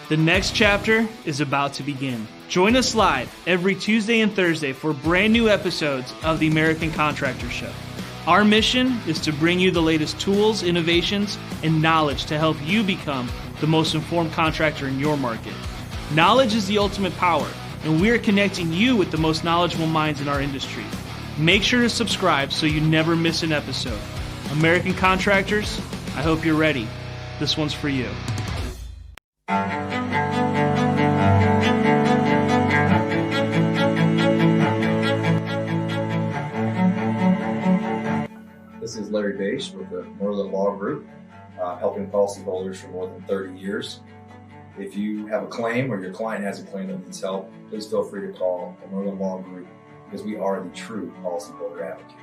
The next chapter is about to begin. Join us live every Tuesday and Thursday for brand new episodes of the American Contractor Show. Our mission is to bring you the latest tools, innovations, and knowledge to help you become the most informed contractor in your market. Knowledge is the ultimate power, and we are connecting you with the most knowledgeable minds in our industry. Make sure to subscribe so you never miss an episode. American Contractors, I hope you're ready. This one's for you. This is Larry Bache with the Merlin Law Group, helping policyholders for more than 30 years. If you have a claim or your client has a claim that needs help, please feel free to call the Merlin Law Group because we are the true policyholder advocate.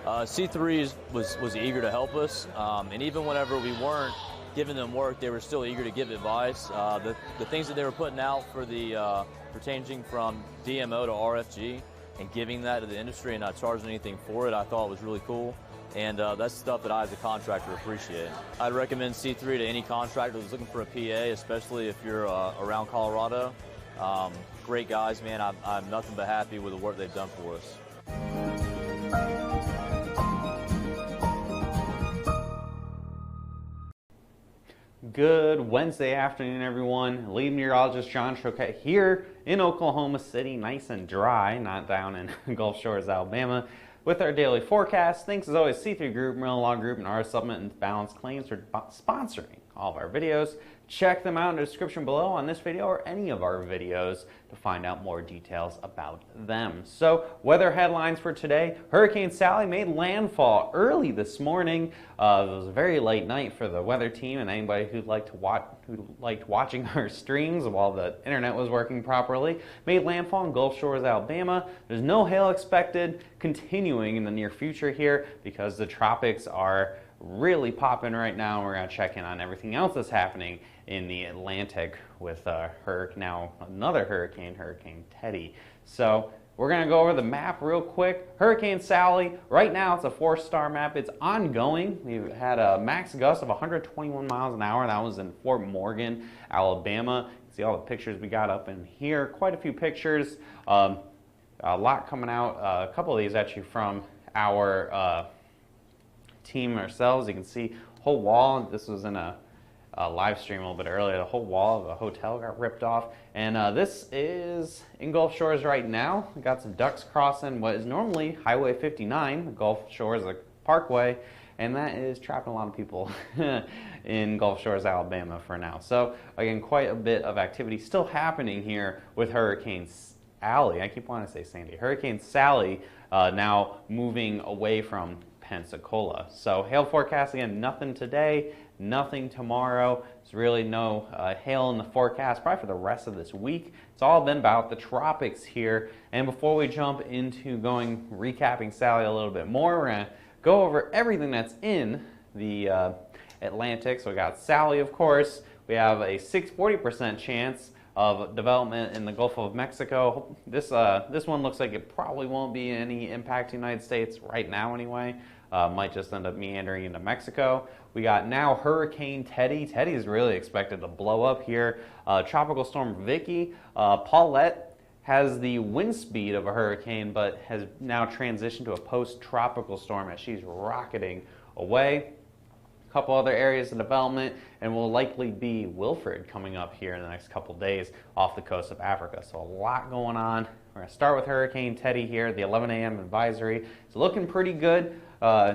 C3 was eager to help us, and even whenever we weren't giving them work, they were still eager to give advice. The things that they were putting out for the for changing from DMO to RFG and giving that to the industry and not charging anything for it, I thought was really cool. And that's stuff that I as a contractor appreciate. I'd recommend C3 to any contractor who's looking for a PA, especially if you're around Colorado. Great guys, man. I'm nothing but happy with the work they've done for us. Good Wednesday afternoon, everyone. Lead meteorologist John Choquette here in Oklahoma City, nice and dry, not down in Gulf Shores, Alabama, with our daily forecast. Thanks as always, C3 Group, Merlin Law Group, and our Supplement and Balance Claims for sponsoring all of our videos. Check them out in the description below on this video or any of our videos to find out more details about them. So, weather headlines for today. Hurricane Sally made landfall early this morning. It was a very late night for the weather team and anybody who liked watching our streams while the internet was working properly. Made landfall in Gulf Shores, Alabama. There's no hail expected continuing in the near future here because the tropics are really popping right now. We're going to check in on everything else that's happening in the Atlantic with now another hurricane, Hurricane Teddy. So we're going to go over the map real quick. Hurricane Sally, right now it's a 4-star map. It's ongoing. We've had a max gust of 121 miles an hour. That was in Fort Morgan, Alabama. You can see all the pictures we got up in here. Quite a few pictures. A lot coming out. A couple of these actually from our team ourselves. You can see whole wall. This was in a live stream a little bit earlier. The whole wall of a hotel got ripped off, and this is in Gulf Shores right now. We got some ducks crossing what is normally Highway 59. The Gulf Shores a parkway, and that is trapping a lot of people in Gulf Shores, Alabama for now. So again, quite a bit of activity still happening here with Hurricane Sally. I keep wanting to say Sandy. Hurricane Sally now moving away from Pensacola. So hail forecast, again, nothing today, nothing tomorrow. There's really no hail in the forecast, probably for the rest of this week. It's all been about the tropics here. And before we jump into recapping Sally a little bit more, we're going to go over everything that's in the Atlantic. So we got Sally, of course. We have a 40% chance of development in the Gulf of Mexico. This one looks like it probably won't be any impact to the United States right now anyway. Might just end up meandering into Mexico. We got now Hurricane Teddy. Teddy is really expected to blow up here. Tropical Storm Vicky. Paulette has the wind speed of a hurricane, but has now transitioned to a post-tropical storm as she's rocketing away. a couple other areas of development, and will likely be Wilfred coming up here in the next couple days off the coast of Africa. So a lot going on. We're going to start with Hurricane Teddy here, the 11 a.m. advisory. It's looking pretty good.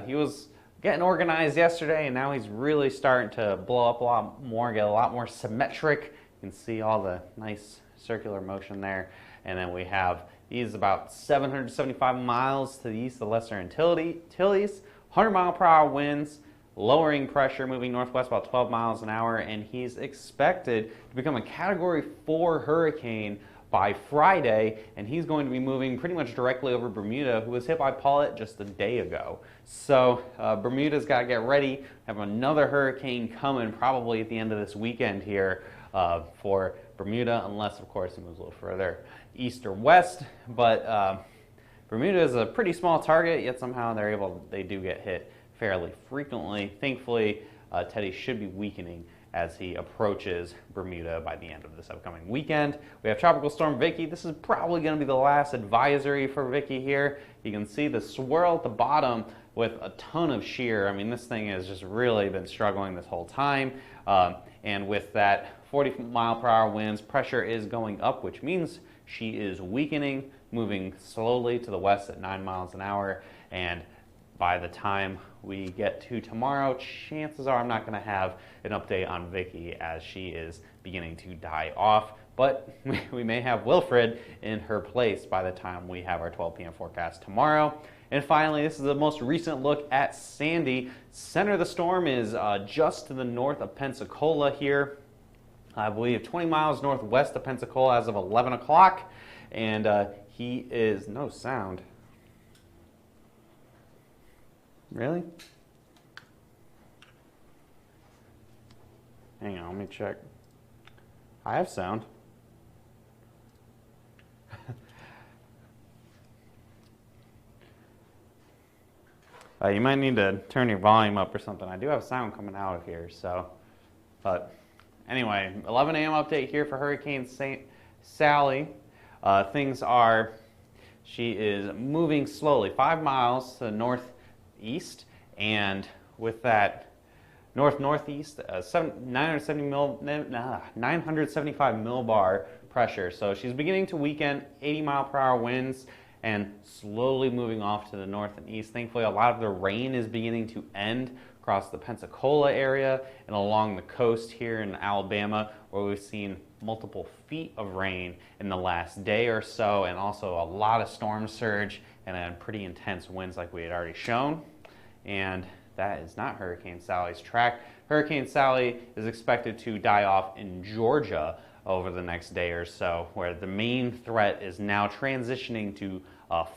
He was getting organized yesterday, and now he's really starting to blow up a lot more, get a lot more symmetric. You can see all the nice circular motion there. And then we have, he's about 775 miles to the east of the Lesser Antilles, 100-mile-per-hour winds, lowering pressure, moving northwest about 12 miles an hour, and he's expected to become a Category 4 hurricane by Friday, and he's going to be moving pretty much directly over Bermuda, who was hit by Paulette just a day ago. So Bermuda's got to get ready. Have another hurricane coming probably at the end of this weekend here for Bermuda, unless, of course, it moves a little further east or west. But Bermuda is a pretty small target, yet somehow they do get hit fairly frequently. Thankfully, Teddy should be weakening as he approaches Bermuda by the end of this upcoming weekend. We have Tropical Storm Vicky. This is probably going to be the last advisory for Vicky here. You can see the swirl at the bottom with a ton of shear. I mean, this thing has just really been struggling this whole time. And with that 40-mile-per-hour winds, pressure is going up, which means she is weakening, moving slowly to the west at 9 miles an hour. And by the time we get to tomorrow, chances are I'm not going to have an update on Vicky as she is beginning to die off. But we may have Wilfred in her place by the time we have our 12 p.m. forecast tomorrow. And finally, this is the most recent look at Sandy. Center of the storm is just to the north of Pensacola here. I believe 20 miles northwest of Pensacola as of 11 o'clock. And he is no sound. Really? Hang on, let me check. I have sound. You might need to turn your volume up or something. I do have sound coming out of here, so. But anyway, 11 a.m. update here for Hurricane Sally. She is moving slowly, 5 miles to the northeast, and with that north-northeast, 975 millibar pressure. So she's beginning to weaken, 80-mile-per-hour winds, and slowly moving off to the north and east. Thankfully, a lot of the rain is beginning to end across the Pensacola area and along the coast here in Alabama, where we've seen multiple feet of rain in the last day or so, and also a lot of storm surge and then pretty intense winds like we had already shown. And that is not Hurricane Sally's track. Hurricane Sally is expected to die off in Georgia over the next day or so, where the main threat is now transitioning to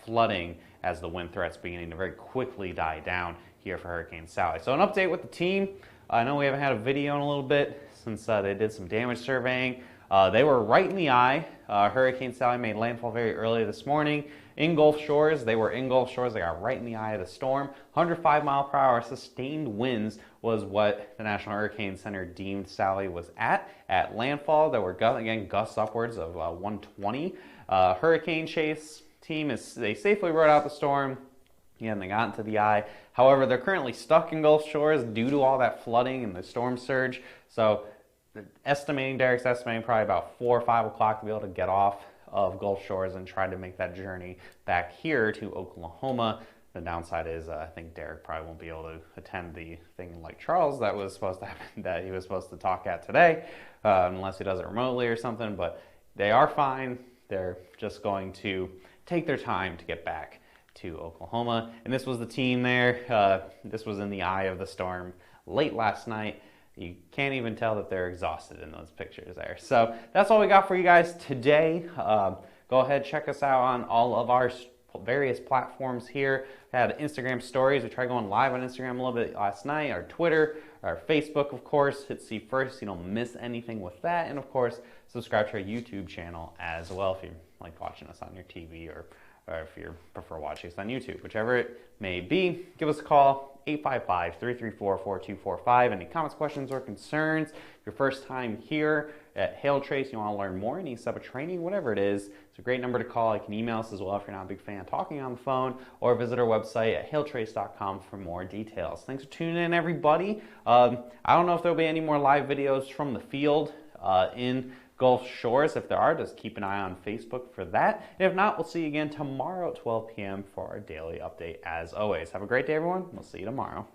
flooding as the wind threat's beginning to very quickly die down here for Hurricane Sally. So an update with the team. I know we haven't had a video in a little bit since they did some damage surveying. They were right in the eye. Hurricane Sally made landfall very early this morning in Gulf Shores. They were in Gulf Shores. They got right in the eye of the storm. 105-mile-per-hour sustained winds was what the National Hurricane Center deemed Sally was at landfall. There were, again, gusts upwards of 120. Hurricane Chase team, they safely rode out the storm. Again, they got into the eye. However, they're currently stuck in Gulf Shores due to all that flooding and the storm surge. So Derek's estimating probably about 4 or 5 o'clock to be able to get off of Gulf Shores and try to make that journey back here to Oklahoma. The downside is I think Derek probably won't be able to attend the thing in Lake Charles that was supposed to happen, that he was supposed to talk at today, unless he does it remotely or something. But they are fine. They're just going to take their time to get back to Oklahoma. And this was the team there. This was in the eye of the storm late last night. You can't even tell that they're exhausted in those pictures there. So that's all we got for you guys today. Go ahead, check us out on all of our various platforms here. We had Instagram stories. We tried going live on Instagram a little bit last night. Our Twitter, our Facebook, of course. Hit see first so you don't miss anything with that. And of course, subscribe to our YouTube channel as well if you like watching us on your TV or if you prefer watching us on YouTube. Whichever it may be, give us a call, 855-334-4245. Any comments, questions, or concerns? Your first time here at Hail Trace, you want to learn more, need set up a training, whatever it is, it's a great number to call. You can email us as well if you're not a big fan of talking on the phone, or visit our website at hailtrace.com for more details. Thanks for tuning in, everybody. I don't know if there'll be any more live videos from the field in Gulf Shores. If there are, just keep an eye on Facebook for that. And if not, we'll see you again tomorrow at 12 p.m. for our daily update as always. Have a great day, everyone. We'll see you tomorrow.